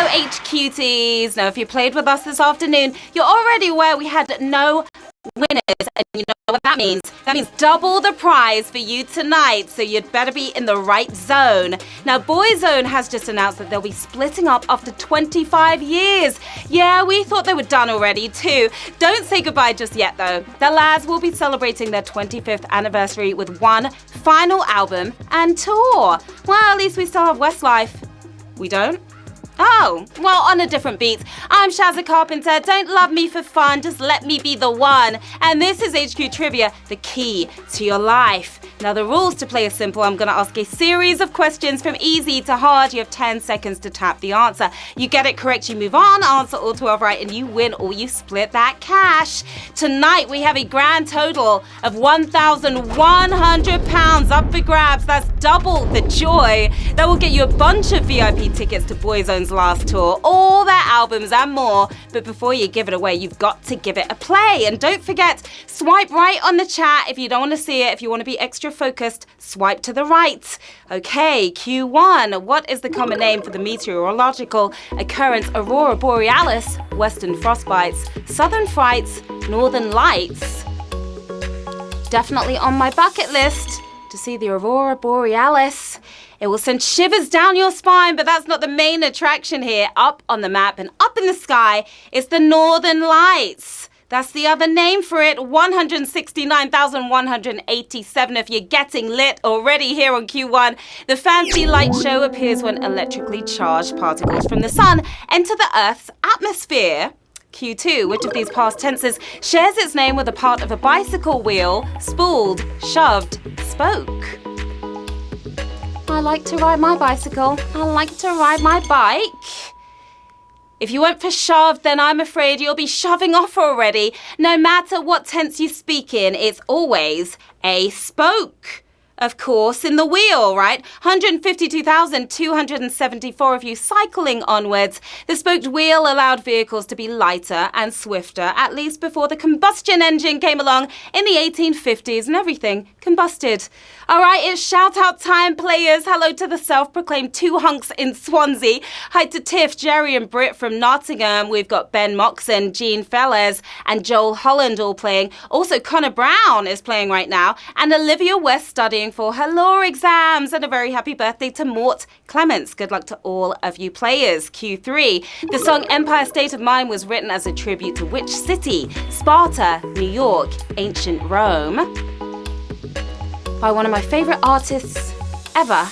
Hello, HQTs. Now, if you played with us this afternoon, you're already aware we had no winners, and you know what that means. That means double the prize for you tonight, so you'd better be in the right zone. Now, Boyzone has just announced that they'll be splitting up after 25 years. Yeah, we thought they were done already too. Don't say goodbye just yet though. The lads will be celebrating their 25th anniversary with one final album and tour. Well, at least we still have Westlife. We don't? Oh, well, on a different beat. I'm Sharon Carpenter. Don't love me for fun, just let me be the one. And this is HQ Trivia, the key to your life. Now, the rules to play are simple. I'm going to ask a series of questions from easy to hard. You have 10 seconds to tap the answer. You get it correct, you move on, answer all 12 right, and you win or you split that cash. Tonight, we have a grand total of £1,100 up for grabs. That's double the joy. That will get you a bunch of VIP tickets to Boyzone's last tour, all their albums and more. But before you give it away, you've got to give it a play. And don't forget, swipe right on the chat if you don't want to see it. If you want to be extra focused, swipe to the right. Okay, Q1. What is the common name for the meteorological occurrence Aurora Borealis, Western frostbites, Southern frights, Northern lights? Definitely on my bucket list to see the Aurora Borealis. It will send shivers down your spine, but that's not the main attraction here. Up on the map and up in the sky is the Northern Lights. That's the other name for it, 169,187 if you're getting lit already here on Q1. The fancy light show appears when electrically charged particles from the sun enter the Earth's atmosphere. Q2, which of these past tenses shares its name with a part of a bicycle wheel, spooled, shoved, spoke? I like to ride my bicycle. I like to ride my bike. If you went for shoved, then I'm afraid you'll be shoving off already. No matter what tense you speak in, it's always a spoke. Of course, in the wheel, right? 152,274 of you cycling onwards. The spoked wheel allowed vehicles to be lighter and swifter, at least before the combustion engine came along in the 1850s and everything combusted. All right, it's shout out time, players. Hello to the self-proclaimed two hunks in Swansea. Hi to Tiff, Jerry and Britt from Nottingham. We've got Ben Moxon, Jean Fellers and Joel Holland all playing. Also, Connor Brown is playing right now and Olivia West studying for her law exams. And a very happy birthday to Mort Clements. Good luck to all of you players. Q3. The song Empire State of Mind was written as a tribute to which city? Sparta, New York, ancient Rome. By one of my favorite artists ever.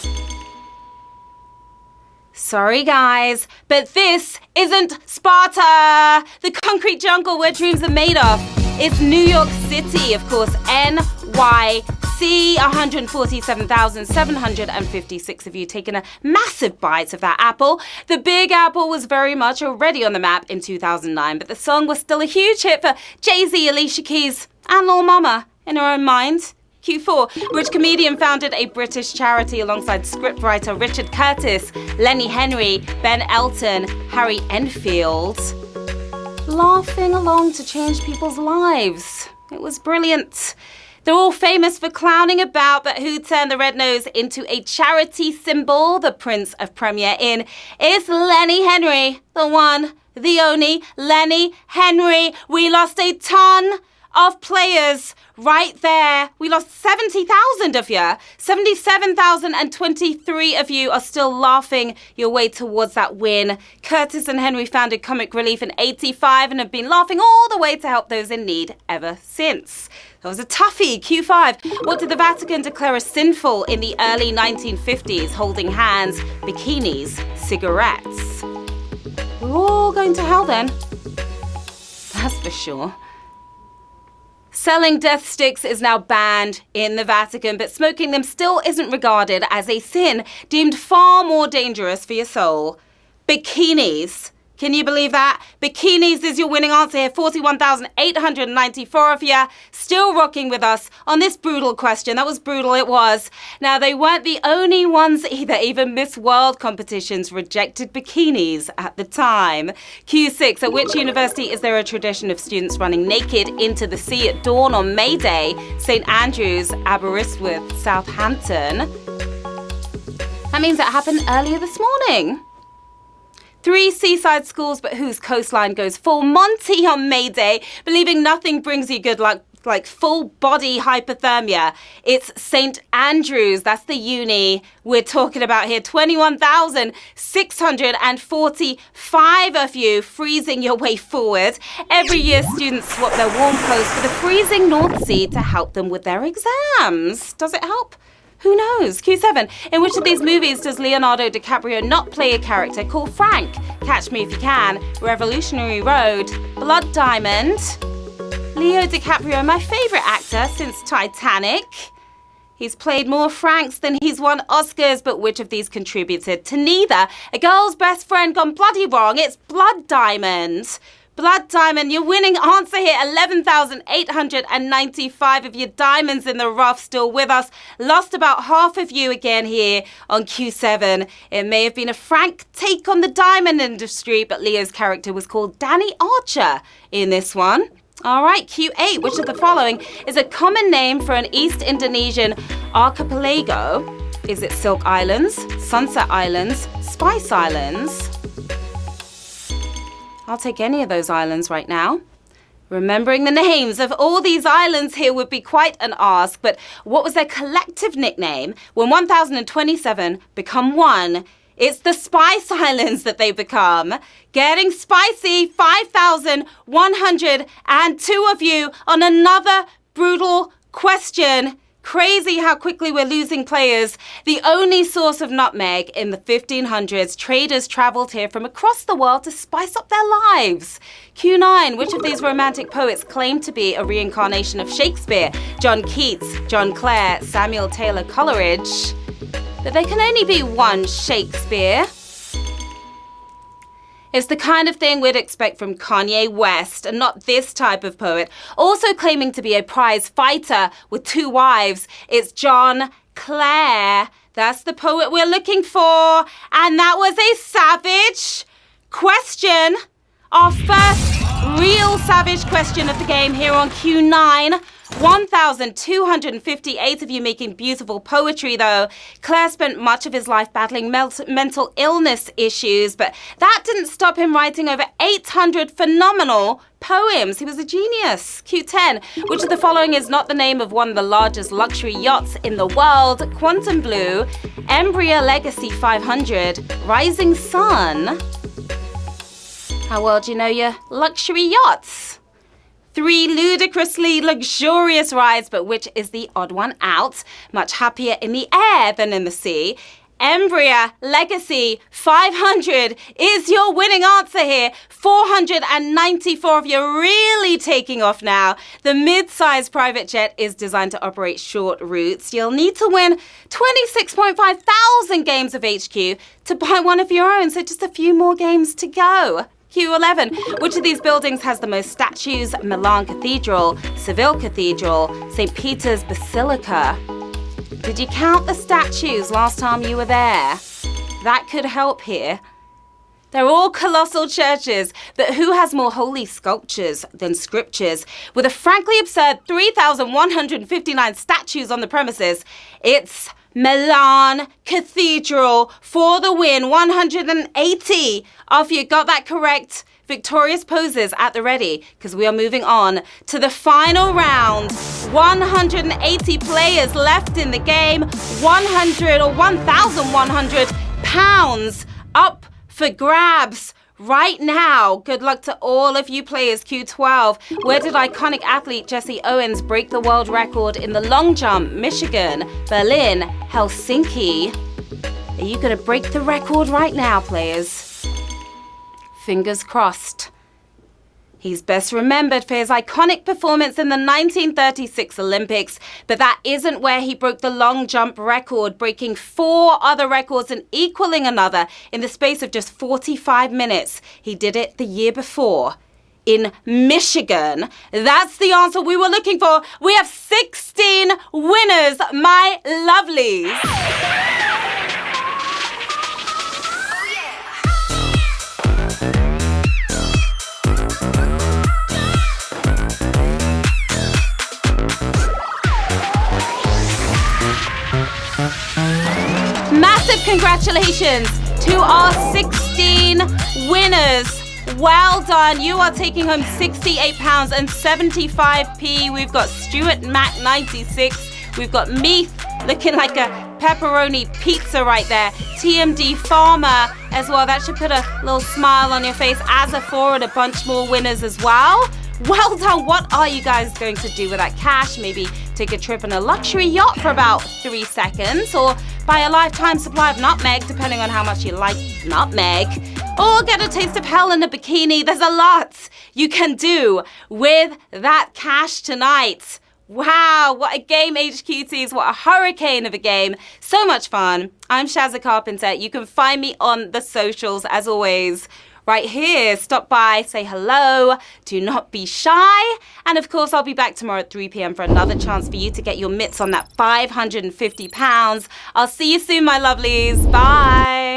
Sorry guys, but this isn't Sparta, the concrete jungle where dreams are made of. It's New York City, of course, NYC, 147,756 of you taking a massive bite of that apple. The Big Apple was very much already on the map in 2009, but the song was still a huge hit for Jay-Z, Alicia Keys, and Lil Mama in her own mind. Q4, which comedian founded a British charity alongside scriptwriter Richard Curtis, Lenny Henry, Ben Elton, Harry Enfield, laughing along to change people's lives. It was brilliant. They're all famous for clowning about, but who turned the red nose into a charity symbol? The Prince of Premier Inn. It's Lenny Henry, the one, the only Lenny Henry. We lost a ton of players right there. We lost 70,000 of you. 77,023 of you are still laughing your way towards that win. Curtis and Henry founded Comic Relief in 85 and have been laughing all the way to help those in need ever since. That was a toughie. Q5. What did the Vatican declare as sinful in the early 1950s? Holding hands, bikinis, cigarettes. We're all going to hell then. That's for sure. Selling death sticks is now banned in the Vatican, but smoking them still isn't regarded as a sin, deemed far more dangerous for your soul. Bikinis. Can you believe that? Bikinis is your winning answer here. 41,894 of you still rocking with us on this brutal question. That was brutal, it was. Now, they weren't the only ones either. Even Miss World competitions rejected bikinis at the time. Q6, at which university is there a tradition of students running naked into the sea at dawn on May Day? St. Andrews, Aberystwyth, Southampton. That means it happened earlier this morning. 3 seaside schools, but whose coastline goes full Monty on May Day, believing nothing brings you good luck like full body hypothermia. It's St. Andrews. That's the uni we're talking about here. 21,645 of you freezing your way forward. Every year, students swap their warm clothes for the freezing North Sea to help them with their exams. Does it help? Who knows? Q7. In which of these movies does Leonardo DiCaprio not play a character called Frank? Catch Me If You Can, Revolutionary Road, Blood Diamond. Leo DiCaprio, my favourite actor since Titanic. He's played more Franks than he's won Oscars, but which of these contributed to neither? A girl's best friend gone bloody wrong. It's Blood Diamond. Blood Diamond, your winning answer here, 11,895 of your diamonds in the rough still with us. Lost about half of you again here on Q7. It may have been a frank take on the diamond industry, but Leo's character was called Danny Archer in this one. All right, Q8, which of the following is a common name for an East Indonesian archipelago? Is it Silk Islands, Sunset Islands, Spice Islands? I'll take any of those islands right now. Remembering the names of all these islands here would be quite an ask, but what was their collective nickname when 1,027 become one? It's the Spice Islands that they become. Getting spicy, 5,102 of you on another brutal question. Crazy how quickly we're losing players. The only source of nutmeg in the 1500s, traders travelled here from across the world to spice up their lives. Q9, which of these romantic poets claimed to be a reincarnation of Shakespeare? John Keats, John Clare, Samuel Taylor Coleridge. But there can only be one Shakespeare. It's the kind of thing we'd expect from Kanye West, and not this type of poet. Also claiming to be a prize fighter with 2 wives, it's John Clare. That's the poet we're looking for. And that was a savage question. Our first real savage question of the game here on Q9. 1,258 of you making beautiful poetry, though. Claire spent much of his life battling mental illness issues, but that didn't stop him writing over 800 phenomenal poems. He was a genius. Q10, which of the following is not the name of one of the largest luxury yachts in the world? Quantum Blue, Embraer Legacy 500, Rising Sun. How well do you know your luxury yachts? 3 ludicrously luxurious rides, but which is the odd one out? Much happier in the air than in the sea. Embraer Legacy 500 is your winning answer here. 494 of you really taking off now. The mid-sized private jet is designed to operate short routes. You'll need to win 26,500 games of HQ to buy one of your own, so just a few more games to go. Q11, which of these buildings has the most statues? Milan Cathedral, Seville Cathedral, St. Peter's Basilica. Did you count the statues last time you were there? That could help here. They're all colossal churches, but who has more holy sculptures than scriptures? With a frankly absurd 3,159 statues on the premises, it's Milan Cathedral for the win. 180 of you got that correct. Victorious poses at the ready, because we are moving on to the final round. 180 players left in the game. 100 or 1,100 pounds up for grabs right now. Good luck to all of you players. Q12. Where did iconic athlete Jesse Owens break the world record in the long jump? Michigan, Berlin, Helsinki. Are you going to break the record right now, players? Fingers crossed. He's best remembered for his iconic performance in the 1936 Olympics, but that isn't where he broke the long jump record, breaking 4 other records and equaling another in the space of just 45 minutes. He did it the year before in Michigan. That's the answer we were looking for. We have 16 winners, my lovelies. Massive congratulations to our 16 15 winners. Well done. You are taking home £68 and 75p. We've got Stuart Mac 96. We've got Meath looking like a pepperoni pizza right there. TMD Farmer as well. That should put a little smile on your face. As a forward, a bunch more winners as well. Well done. What are you guys going to do with that cash? Maybe take a trip on a luxury yacht for about 3 seconds, or buy a lifetime supply of nutmeg, depending on how much you like nutmeg, or get a taste of hell in a bikini. There's a lot you can do with that cash tonight. Wow, what a game, HQTs. What a hurricane of a game. So much fun. I'm Sharon Carpenter. You can find me on the socials, as always, right here. Stop by, say hello. Do not be shy. And of course, I'll be back tomorrow at 3 p.m. for another chance for you to get your mitts on that £550. I'll see you soon, my lovelies. Bye.